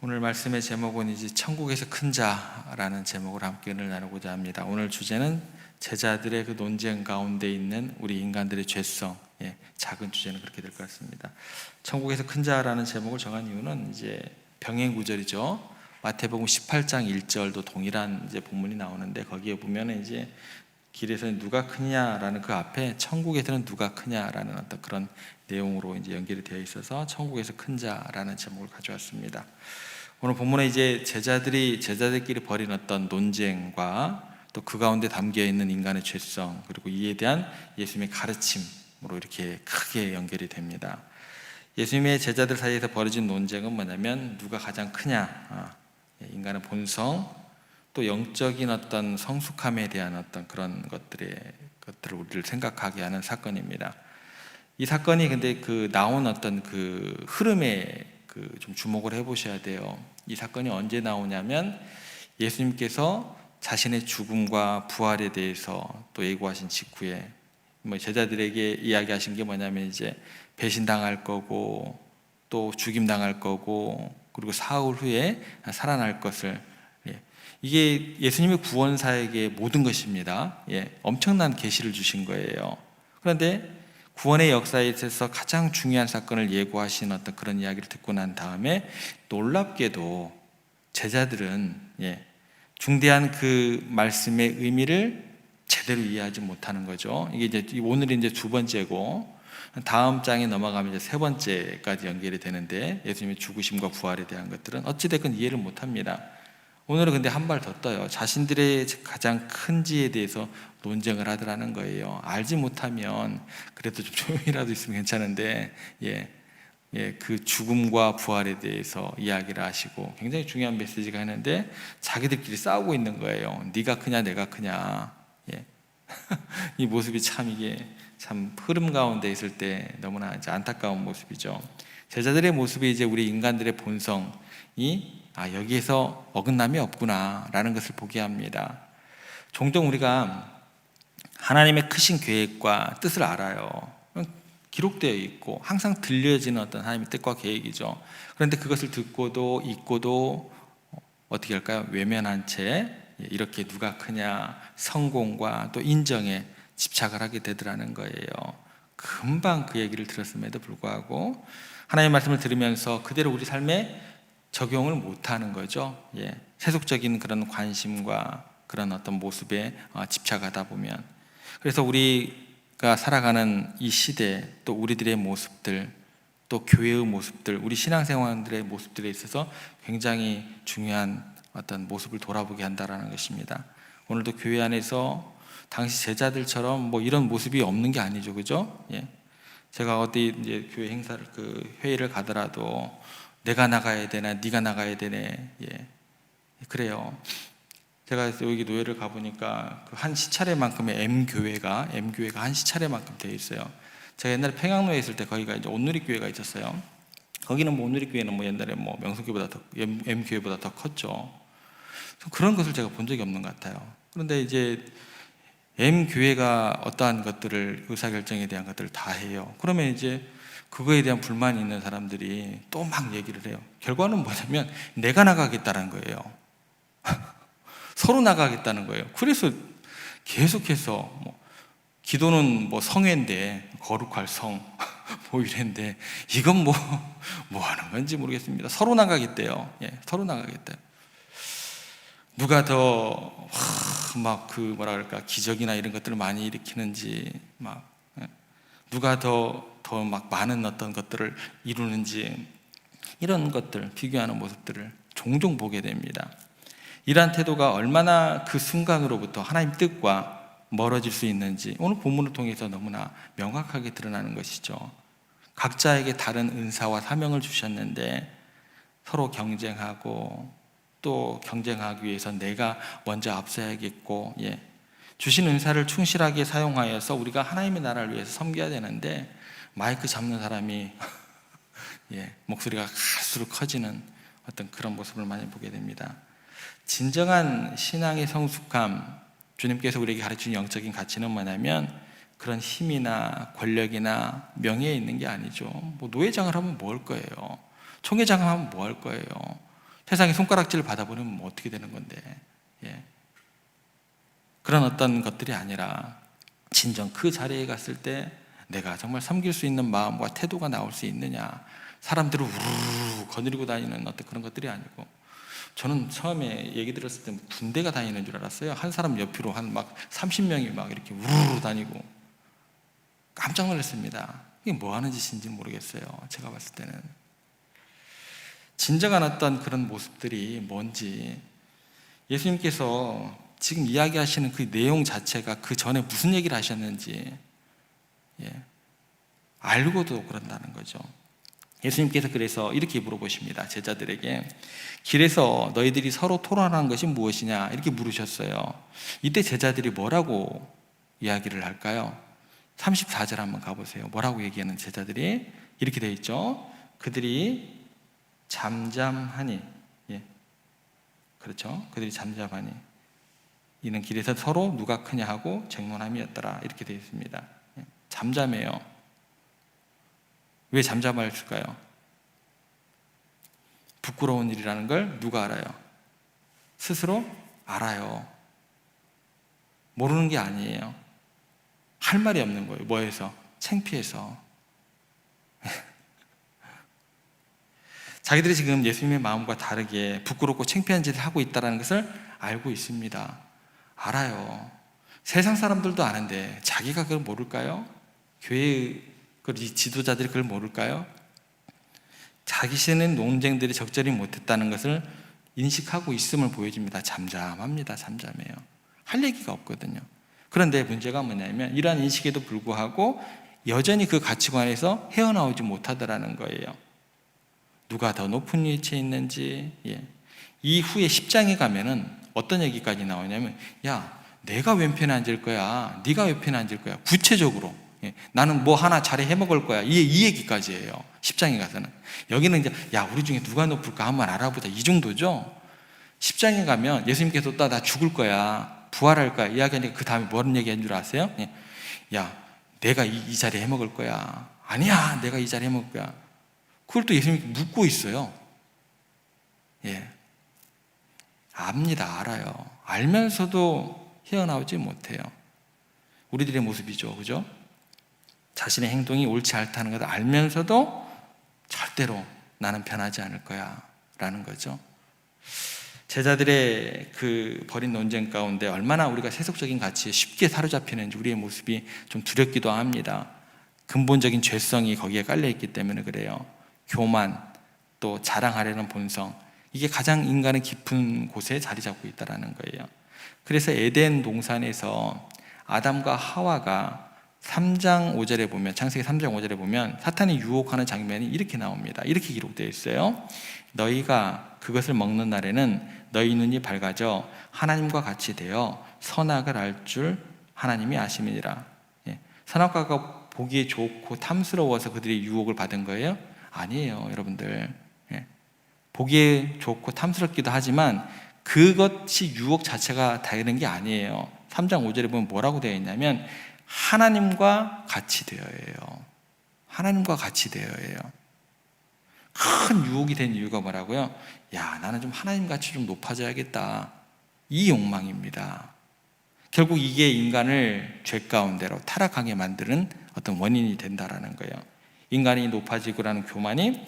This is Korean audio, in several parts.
오늘 말씀의 제목은 이제 천국에서 큰 자라는 제목으로 함께 은혜를 나누고자 합니다. 오늘 주제는 제자들의 그 논쟁 가운데 있는 우리 인간들의 죄성, 작은 주제는 그렇게 될 것 같습니다. 천국에서 큰 자라는 제목을 정한 이유는 이제 병행 구절이죠. 마태복음 18장 1절도 동일한 이제 본문이 나오는데 거기에 보면은 이제 길에서는 누가 크냐라는 그 앞에 천국에서는 누가 크냐라는 어떤 그런 내용으로 이제 연결이 되어 있어서 천국에서 큰 자라는 제목을 가져왔습니다. 오늘 본문에 이제 제자들끼리 벌인 어떤 논쟁과 또 그 가운데 담겨 있는 인간의 죄성 그리고 이에 대한 예수님의 가르침으로 이렇게 크게 연결이 됩니다. 예수님의 제자들 사이에서 벌어진 논쟁은 뭐냐면 누가 가장 크냐, 인간의 본성 또 영적인 어떤 성숙함에 대한 어떤 그런 것들을 우리를 생각하게 하는 사건입니다. 이 사건이 근데 그 나온 어떤 그 흐름에 좀 주목을 해보셔야 돼요. 이 사건이 언제 나오냐면 예수님께서 자신의 죽음과 부활에 대해서 또 예고하신 직후에 제자들에게 이야기하신 게 뭐냐면 이제 배신당할 거고 또 죽임당할 거고 그리고 사흘 후에 살아날 것을, 이게 예수님의 구원사에게 모든 것입니다. 엄청난 계시를 주신 거예요. 그런데 구원의 역사에 있어서 가장 중요한 사건을 예고하신 어떤 그런 이야기를 듣고 난 다음에 놀랍게도 제자들은 중대한 그 말씀의 의미를 제대로 이해하지 못하는 거죠. 이게 이제 오늘이 이제 두 번째고 다음 장에 넘어가면 이제 세 번째까지 연결이 되는데 예수님의 죽으심과 부활에 대한 것들은 어찌됐건 이해를 못합니다. 오늘은 근데 한 발 더 떠요. 자신들의 가장 큰 지에 대해서 논쟁을 하더라는 거예요. 알지 못하면 그래도 좀 조용히라도 있으면 괜찮은데 그 죽음과 부활에 대해서 이야기를 하시고 굉장히 중요한 메시지가 있는데 자기들끼리 싸우고 있는 거예요. 네가 크냐 내가 크냐. 이 모습이 이게 참 흐름 가운데 있을 때 너무나 이제 안타까운 모습이죠. 제자들의 모습이 이제 우리 인간들의 본성이 여기에서 어긋남이 없구나라는 것을 보게 합니다. 종종 우리가 하나님의 크신 계획과 뜻을 알아요. 기록되어 있고 항상 들려지는 어떤 하나님의 뜻과 계획이죠. 그런데 그것을 듣고도 읽고도 어떻게 할까요? 외면한 채 이렇게 누가 크냐 성공과 또 인정에 집착을 하게 되더라는 거예요. 금방 그 얘기를 들었음에도 불구하고 하나님의 말씀을 들으면서 그대로 우리 삶에 적용을 못하는 거죠. 세속적인 그런 관심과 그런 어떤 모습에 집착하다 보면, 그래서 우리가 살아가는 이 시대 또 우리들의 모습들 또 교회의 모습들 우리 신앙생활들의 모습들에 있어서 굉장히 중요한 어떤 모습을 돌아보게 한다라는 것입니다. 오늘도 교회 안에서 당시 제자들처럼 이런 모습이 없는 게 아니죠, 그죠? 제가 어디 이제 교회 행사를 회의를 가더라도 내가 나가야 되나 네가 나가야 되네, 그래요. 제가 여기 노예를 가보니까 한 시차례만큼의 M교회가 한 시차례만큼 되어 있어요. 제가 옛날에 평양로에 있을 때 거기가 이제 온누리교회가 있었어요. 거기는 온누리교회는 옛날에 명성교회보다 더 M교회보다 더 컸죠. 그런 것을 제가 본 적이 없는 것 같아요. 그런데 이제 M교회가 어떠한 것들을 의사결정에 대한 것들을 다 해요. 그러면 이제 그거에 대한 불만이 있는 사람들이 또 막 얘기를 해요. 결과는 뭐냐면 내가 나가겠다는 거예요. 서로 나가겠다는 거예요. 그래서 계속해서 기도는 성회인데 거룩할 성 이랬는데 이건 뭐 하는 건지 모르겠습니다. 서로 나가겠대요. 서로 나가겠대요. 누가 더 기적이나 이런 것들을 많이 일으키는지 누가 더 많은 어떤 것들을 이루는지 이런 것들 비교하는 모습들을 종종 보게 됩니다. 이러한 태도가 얼마나 그 순간으로부터 하나님 뜻과 멀어질 수 있는지 오늘 본문을 통해서 너무나 명확하게 드러나는 것이죠. 각자에게 다른 은사와 사명을 주셨는데 서로 경쟁하고 또 경쟁하기 위해서 내가 먼저 앞서야겠고 주신 은사를 충실하게 사용하여서 우리가 하나님의 나라를 위해서 섬겨야 되는데 마이크 잡는 사람이 목소리가 갈수록 커지는 어떤 그런 모습을 많이 보게 됩니다. 진정한 신앙의 성숙함, 주님께서 우리에게 가르치는 영적인 가치는 뭐냐면 그런 힘이나 권력이나 명예에 있는 게 아니죠. 노회장을 하면 뭐 할 거예요? 총회장을 하면 뭐 할 거예요? 세상에 손가락질을 받아버리면 뭐 어떻게 되는 건데. 예. 그런 어떤 것들이 아니라 진정 그 자리에 갔을 때 내가 정말 섬길 수 있는 마음과 태도가 나올 수 있느냐. 사람들을 우르르 거느리고 다니는 어떤 그런 것들이 아니고, 저는 처음에 얘기 들었을 때 군대가 다니는 줄 알았어요. 한 사람 옆으로 한 막 30명이 막 이렇게 우르르 다니고 깜짝 놀랐습니다. 이게 뭐 하는 짓인지 모르겠어요. 제가 봤을 때는 진정한 어떤 그런 모습들이 뭔지, 예수님께서 지금 이야기하시는 그 내용 자체가 그 전에 무슨 얘기를 하셨는지 알고도 그런다는 거죠. 예수님께서 그래서 이렇게 물어보십니다. 제자들에게 길에서 너희들이 서로 토론하는 것이 무엇이냐 이렇게 물으셨어요. 이때 제자들이 뭐라고 이야기를 할까요? 34절 한번 가보세요. 뭐라고 얘기하는 제자들이 이렇게 되어 있죠. 그들이 잠잠하니, 그렇죠. 그들이 잠잠하니 이는 길에서 서로 누가 크냐 하고 쟁론함이었더라 이렇게 되어 있습니다. 잠잠해요. 왜 잠잠할까요? 부끄러운 일이라는 걸 누가 알아요? 스스로 알아요. 모르는 게 아니에요. 할 말이 없는 거예요. 뭐해서? 창피해서. 자기들이 지금 예수님의 마음과 다르게 부끄럽고 창피한 짓을 하고 있다는 것을 알고 있습니다. 알아요. 세상 사람들도 아는데 자기가 그걸 모를까요? 교회의 지도자들이 그걸 모를까요? 자기 신은 논쟁들이 적절히 못했다는 것을 인식하고 있음을 보여줍니다. 잠잠합니다. 잠잠해요. 할 얘기가 없거든요. 그런데 문제가 뭐냐면 이러한 인식에도 불구하고 여전히 그 가치관에서 헤어나오지 못하더라는 거예요. 누가 더 높은 위치에 있는지. 이후에 10장에 가면은 어떤 얘기까지 나오냐면, 야, 내가 왼편에 앉을 거야, 네가 왼편에 앉을 거야. 구체적으로 나는 뭐 하나 자리 해먹을 거야. 이 얘기까지 해요. 10장에 가서는. 여기는 이제 야, 우리 중에 누가 높을까 한번 알아보자, 이 정도죠. 10장에 가면 예수님께서 또 나 죽을 거야, 부활할 거야 이야기하니까 그 다음에 뭐라는 얘기한 줄 아세요? 야, 내가 이 자리 해먹을 거야. 아니야, 내가 이 자리 해먹을 거야. 그걸 또 예수님이 묻고 있어요. 압니다. 알아요. 알면서도 헤어나오지 못해요. 우리들의 모습이죠. 그죠? 자신의 행동이 옳지 않다는 것을 알면서도 절대로 나는 변하지 않을 거야 라는 거죠. 제자들의 그 벌인 논쟁 가운데 얼마나 우리가 세속적인 가치에 쉽게 사로잡히는지 우리의 모습이 좀 두렵기도 합니다. 근본적인 죄성이 거기에 깔려있기 때문에 그래요. 교만, 또 자랑하려는 본성, 이게 가장 인간의 깊은 곳에 자리 잡고 있다는 거예요. 그래서 에덴 동산에서 아담과 하와가 3장 5절에 보면, 창세기 3장 5절에 보면 사탄이 유혹하는 장면이 이렇게 나옵니다. 이렇게 기록되어 있어요. 너희가 그것을 먹는 날에는 너희 눈이 밝아져 하나님과 같이 되어 선악을 알 줄 하나님이 아심이니라. 선악과가 보기에 좋고 탐스러워서 그들이 유혹을 받은 거예요? 아니에요, 여러분들. 보기에 좋고 탐스럽기도 하지만 그것이 유혹 자체가 되는 게 아니에요. 3장 5절에 보면 뭐라고 되어 있냐면 하나님과 같이 되어예요. 하나님과 같이 되어예요. 큰 유혹이 된 이유가 뭐라고요? 야, 나는 좀 하나님같이 좀 높아져야겠다, 이 욕망입니다. 결국 이게 인간을 죄 가운데로 타락하게 만드는 어떤 원인이 된다라는 거예요. 인간이 높아지고라는 교만이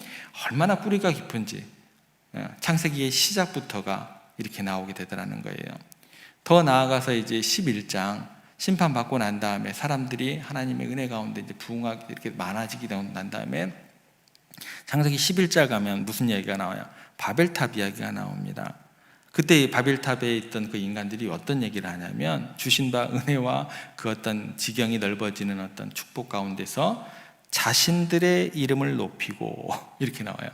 얼마나 뿌리가 깊은지 창세기의 시작부터가 이렇게 나오게 되더라는 거예요. 더 나아가서 이제 11장 심판받고 난 다음에 사람들이 하나님의 은혜 가운데 이제 부흥하게 이렇게 많아지게 난 다음에 창세기 11장 가면 무슨 이야기가 나와요? 바벨탑 이야기가 나옵니다. 그때 바벨탑에 있던 그 인간들이 어떤 얘기를 하냐면 주신 바 은혜와 그 어떤 지경이 넓어지는 어떤 축복 가운데서 자신들의 이름을 높이고, 이렇게 나와요.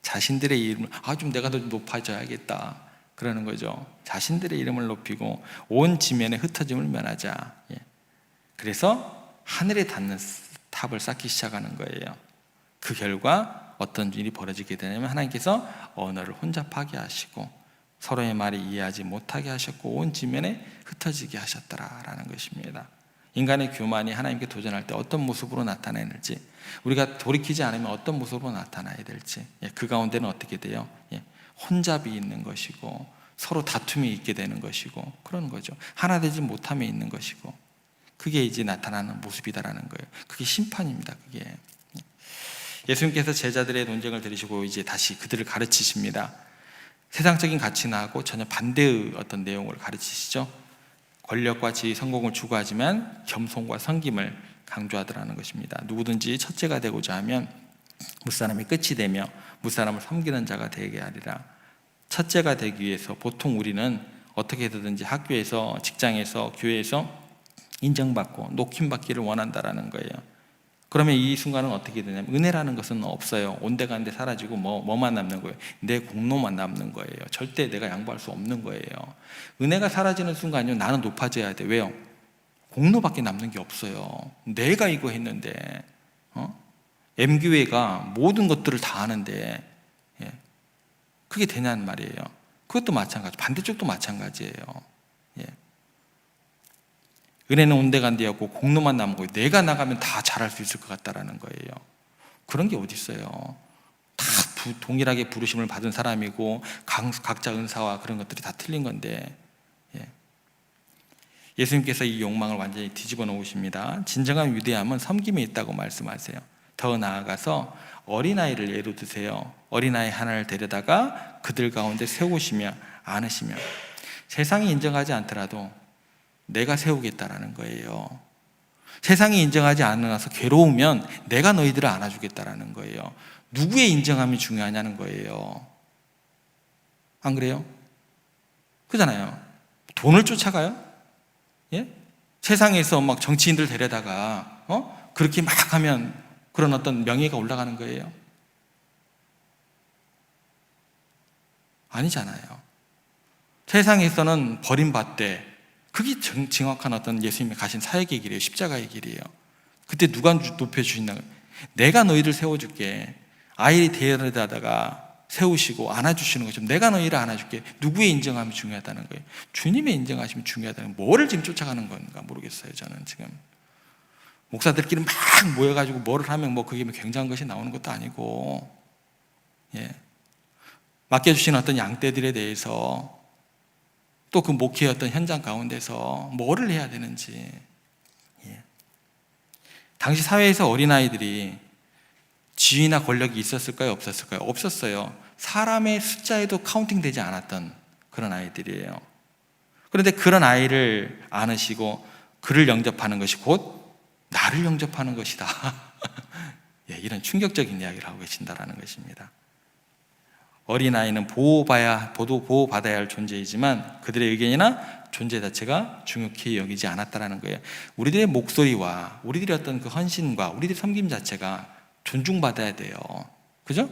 자신들의 이름을, 좀 내가 더 높아져야겠다 그러는 거죠. 자신들의 이름을 높이고 온 지면에 흩어짐을 면하자. 그래서 하늘에 닿는 탑을 쌓기 시작하는 거예요. 그 결과 어떤 일이 벌어지게 되냐면 하나님께서 언어를 혼잡하게 하시고 서로의 말이 이해하지 못하게 하셨고 온 지면에 흩어지게 하셨더라라는 것입니다. 인간의 교만이 하나님께 도전할 때 어떤 모습으로 나타내는지, 우리가 돌이키지 않으면 어떤 모습으로 나타나야 될지, 그 가운데는 어떻게 돼요? 혼잡이 있는 것이고 서로 다툼이 있게 되는 것이고 그런 거죠. 하나 되지 못함에 있는 것이고 그게 이제 나타나는 모습이다라는 거예요. 그게 심판입니다. 그게 예수님께서 제자들의 논쟁을 들으시고 이제 다시 그들을 가르치십니다. 세상적인 가치나하고 전혀 반대의 어떤 내용을 가르치시죠. 권력과 지위, 성공을 추구하지만 겸손과 섬김을 강조하더라는 것입니다. 누구든지 첫째가 되고자 하면 무사람이 끝이 되며 무사람을 섬기는 자가 되게 하리라. 첫째가 되기 위해서 보통 우리는 어떻게 해서든지 학교에서, 직장에서, 교회에서 인정받고 높임받기를 원한다라는 거예요. 그러면 이 순간은 어떻게 되냐면 은혜라는 것은 없어요. 온데간데 사라지고 뭐만 남는 거예요? 내 공로만 남는 거예요. 절대 내가 양보할 수 없는 거예요. 은혜가 사라지는 순간이요, 나는 높아져야 돼. 왜요? 공로밖에 남는 게 없어요. 내가 이거 했는데 M교회가 모든 것들을 다 하는데 그게 되냐는 말이에요. 그것도 마찬가지, 반대쪽도 마찬가지예요. 은혜는 온데간데였고 공로만 남은 거예요. 내가 나가면 다 잘할 수 있을 것 같다라는 거예요. 그런 게 어디 있어요? 다 동일하게 부르심을 받은 사람이고 각자 은사와 그런 것들이 다 틀린 건데 예수님께서 이 욕망을 완전히 뒤집어 놓으십니다. 진정한 위대함은 섬김에 있다고 말씀하세요. 더 나아가서 어린아이를 예로 드세요. 어린아이 하나를 데려다가 그들 가운데 세우시며 안으시며 세상이 인정하지 않더라도 내가 세우겠다라는 거예요. 세상이 인정하지 않아서 괴로우면 내가 너희들을 안아주겠다라는 거예요. 누구의 인정함이 중요하냐는 거예요. 안 그래요? 그잖아요. 돈을 쫓아가요? 예? 세상에서 막 정치인들 데려다가 그렇게 막 하면 그런 어떤 명예가 올라가는 거예요? 아니잖아요. 세상에서는 버림받되 그게 정확한 어떤 예수님이 가신 사역의 길이에요. 십자가의 길이에요. 그때 누가 높여주신다고? 내가 너희를 세워줄게. 아이 데려다가 세우시고 안아주시는 것처럼 내가 너희를 안아줄게. 누구의 인정함이 중요하다는 거예요? 주님의 인정하심이 중요하다는 거예요. 뭐를 지금 쫓아가는 건가 모르겠어요. 저는 지금 목사들끼리 막 모여가지고 뭐를 하면 그게 굉장한 것이 나오는 것도 아니고 맡겨주신 어떤 양떼들에 대해서 또 그 목회의 어떤 현장 가운데서 뭐를 해야 되는지. 당시 사회에서 어린아이들이 지위나 권력이 있었을까요? 없었을까요? 없었어요. 사람의 숫자에도 카운팅 되지 않았던 그런 아이들이에요. 그런데 그런 아이를 안으시고 그를 영접하는 것이 곧 나를 영접하는 것이다. 이런 충격적인 이야기를 하고 계신다라는 것입니다. 어린아이는 보호받아야 할 존재이지만 그들의 의견이나 존재 자체가 중요히 여기지 않았다라는 거예요. 우리들의 목소리와 우리들의 어떤 그 헌신과 우리들의 섬김 자체가 존중받아야 돼요. 그죠?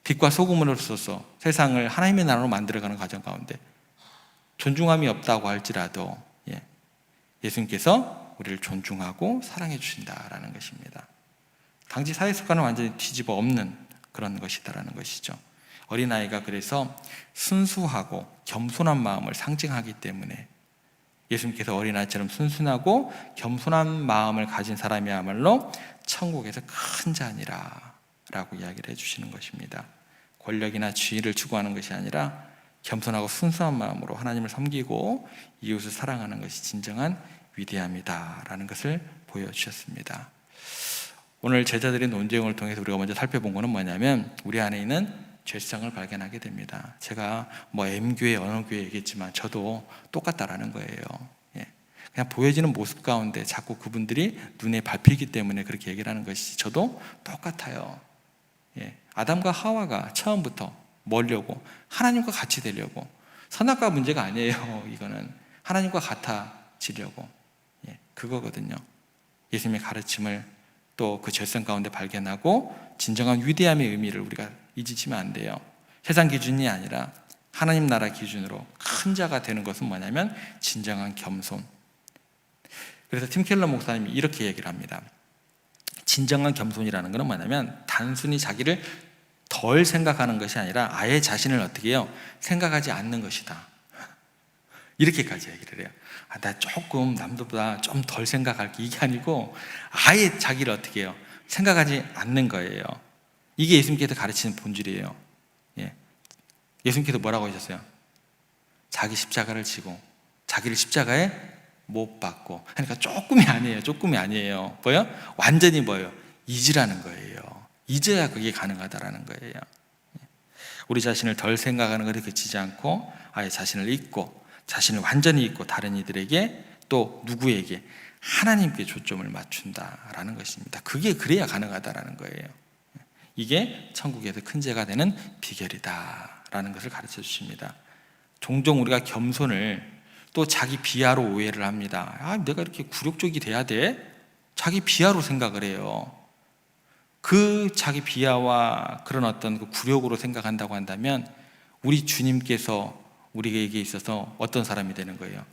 빛과 소금으로서 세상을 하나님의 나라로 만들어가는 과정 가운데 존중함이 없다고 할지라도 예수님께서 우리를 존중하고 사랑해 주신다라는 것입니다. 당시 사회 습관을 완전히 뒤집어 엎는 그런 것이다라는 것이죠. 어린아이가 그래서 순수하고 겸손한 마음을 상징하기 때문에 예수님께서 어린아이처럼 순순하고 겸손한 마음을 가진 사람이야말로 천국에서 큰 자니라 라고 이야기를 해주시는 것입니다. 권력이나 지위를 추구하는 것이 아니라 겸손하고 순수한 마음으로 하나님을 섬기고 이웃을 사랑하는 것이 진정한 위대함이다 라는 것을 보여주셨습니다. 오늘 제자들의 논쟁을 통해서 우리가 먼저 살펴본 것은 뭐냐면 우리 안에 있는 죄성을 발견하게 됩니다. 제가 M교회 어느 교회 얘기했지만 저도 똑같다라는 거예요. 그냥 보여지는 모습 가운데 자꾸 그분들이 눈에 밟히기 때문에 그렇게 얘기를 하는 것이 저도 똑같아요. 아담과 하와가 처음부터 뭐려고? 하나님과 같이 되려고. 선악과 문제가 아니에요. 이거는 하나님과 같아지려고 그거거든요. 예수님의 가르침을 또 그 죄성 가운데 발견하고 진정한 위대함의 의미를 우리가 잊으시면 안 돼요. 세상 기준이 아니라 하나님 나라 기준으로 큰 자가 되는 것은 뭐냐면 진정한 겸손. 그래서 팀 켈러 목사님이 이렇게 얘기를 합니다. 진정한 겸손이라는 것은 뭐냐면 단순히 자기를 덜 생각하는 것이 아니라 아예 자신을 어떻게 해요? 생각하지 않는 것이다. 이렇게까지 얘기를 해요. 나 조금 남들보다 좀 덜 생각할게. 이게 아니고 아예 자기를 어떻게 해요? 생각하지 않는 거예요. 이게 예수님께서 가르치는 본질이에요. 예수님께서 뭐라고 하셨어요? 자기 십자가를 지고 자기를 십자가에 못 박고. 그러니까 조금이 아니에요. 조금이 아니에요. 뭐요? 완전히 뭐예요? 잊으라는 거예요. 잊어야 그게 가능하다라는 거예요. 우리 자신을 덜 생각하는 것에 그치지 않고 아예 자신을 잊고, 자신을 완전히 잊고 다른 이들에게, 또 누구에게? 하나님께 초점을 맞춘다라는 것입니다. 그게 그래야 가능하다라는 거예요. 이게 천국에서 큰 죄가 되는 비결이다라는 것을 가르쳐 주십니다. 종종 우리가 겸손을 또 자기 비하로 오해를 합니다. 내가 이렇게 굴욕적이 돼야 돼? 자기 비하로 생각을 해요. 그 자기 비하와 그런 어떤 그 굴욕으로 생각한다고 한다면 우리 주님께서 우리에게 있어서 어떤 사람이 되는 거예요?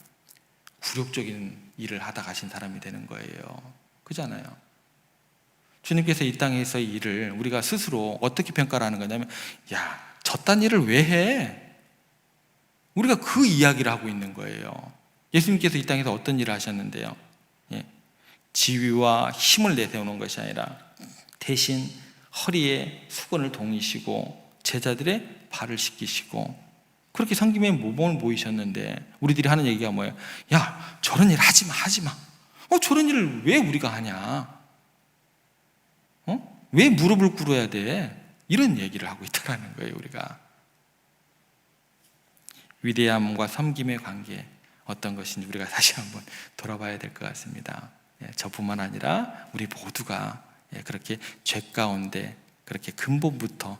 굴욕적인 일을 하다 가신 사람이 되는 거예요. 그잖아요. 주님께서 이 땅에서의 일을 우리가 스스로 어떻게 평가를 하는 거냐면, 야, 저딴 일을 왜 해? 우리가 그 이야기를 하고 있는 거예요. 예수님께서 이 땅에서 어떤 일을 하셨는데요? 지위와 힘을 내세우는 것이 아니라 대신 허리에 수건을 동이시고 제자들의 발을 씻기시고 그렇게 섬김의 모범을 보이셨는데, 우리들이 하는 얘기가 뭐예요? 야, 저런 일 하지 마. 저런 일을 왜 우리가 하냐? 왜 무릎을 꿇어야 돼? 이런 얘기를 하고 있다는 거예요. 우리가 위대함과 섬김의 관계 어떤 것인지 우리가 다시 한번 돌아봐야 될 것 같습니다. 저뿐만 아니라 우리 모두가 그렇게 죄 가운데, 그렇게 근본부터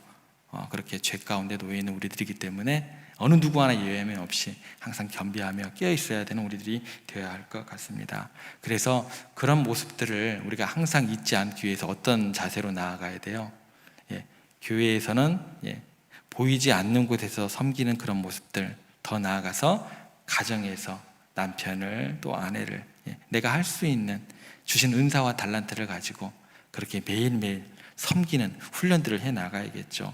그렇게 죄 가운데 놓여 있는 우리들이기 때문에 어느 누구 하나 예외 없이 항상 겸비하며 깨어 있어야 되는 우리들이 되어야 할 것 같습니다. 그래서 그런 모습들을 우리가 항상 잊지 않기 위해서 어떤 자세로 나아가야 돼요? 교회에서는 보이지 않는 곳에서 섬기는 그런 모습들, 더 나아가서 가정에서 남편을 또 아내를 내가 할 수 있는 주신 은사와 달란트를 가지고 그렇게 매일매일 섬기는 훈련들을 해 나가야겠죠.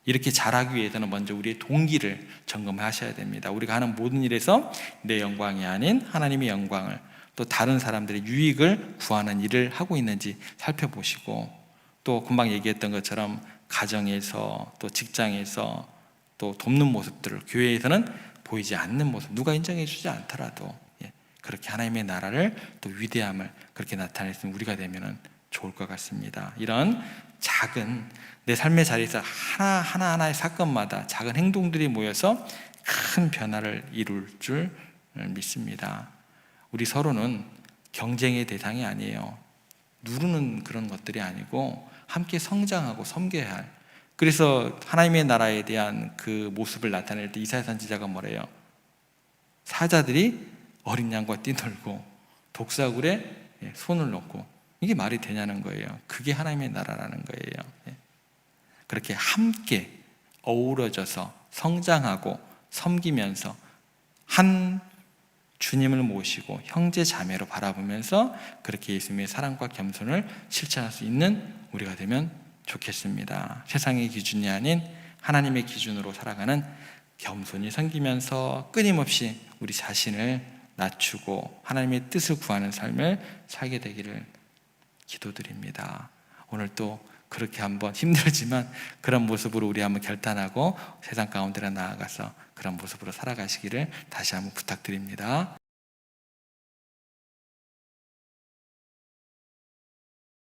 이렇게 잘하기 위해서는 먼저 우리의 동기를 점검하셔야 됩니다. 우리가 하는 모든 일에서 내 영광이 아닌 하나님의 영광을, 또 다른 사람들의 유익을 구하는 일을 하고 있는지 살펴보시고, 또 금방 얘기했던 것처럼 가정에서 또 직장에서 또 돕는 모습들을 교회에서는 보이지 않는 모습, 누가 인정해 주지 않더라도 그렇게 하나님의 나라를 또 위대함을 그렇게 나타낼 수 있는 우리가 되면 좋을 것 같습니다. 이런 작은 내 삶의 자리에서 하나하나의 사건마다 작은 행동들이 모여서 큰 변화를 이룰 줄 믿습니다. 우리 서로는 경쟁의 대상이 아니에요. 누르는 그런 것들이 아니고 함께 성장하고 섬겨야 할, 그래서 하나님의 나라에 대한 그 모습을 나타낼 때 이사야 선지자가 뭐래요? 사자들이 어린 양과 뛰놀고 독사굴에 손을 놓고, 이게 말이 되냐는 거예요. 그게 하나님의 나라라는 거예요. 그렇게 함께 어우러져서 성장하고 섬기면서 한 주님을 모시고 형제 자매로 바라보면서 그렇게 예수님의 사랑과 겸손을 실천할 수 있는 우리가 되면 좋겠습니다. 세상의 기준이 아닌 하나님의 기준으로 살아가는, 겸손히 섬기면서 끊임없이 우리 자신을 낮추고 하나님의 뜻을 구하는 삶을 살게 되기를 기도드립니다. 오늘 또 그렇게 한번 힘들지만 그런 모습으로 우리 한번 결단하고 세상 가운데로 나아가서 그런 모습으로 살아가시기를 다시 한번 부탁드립니다.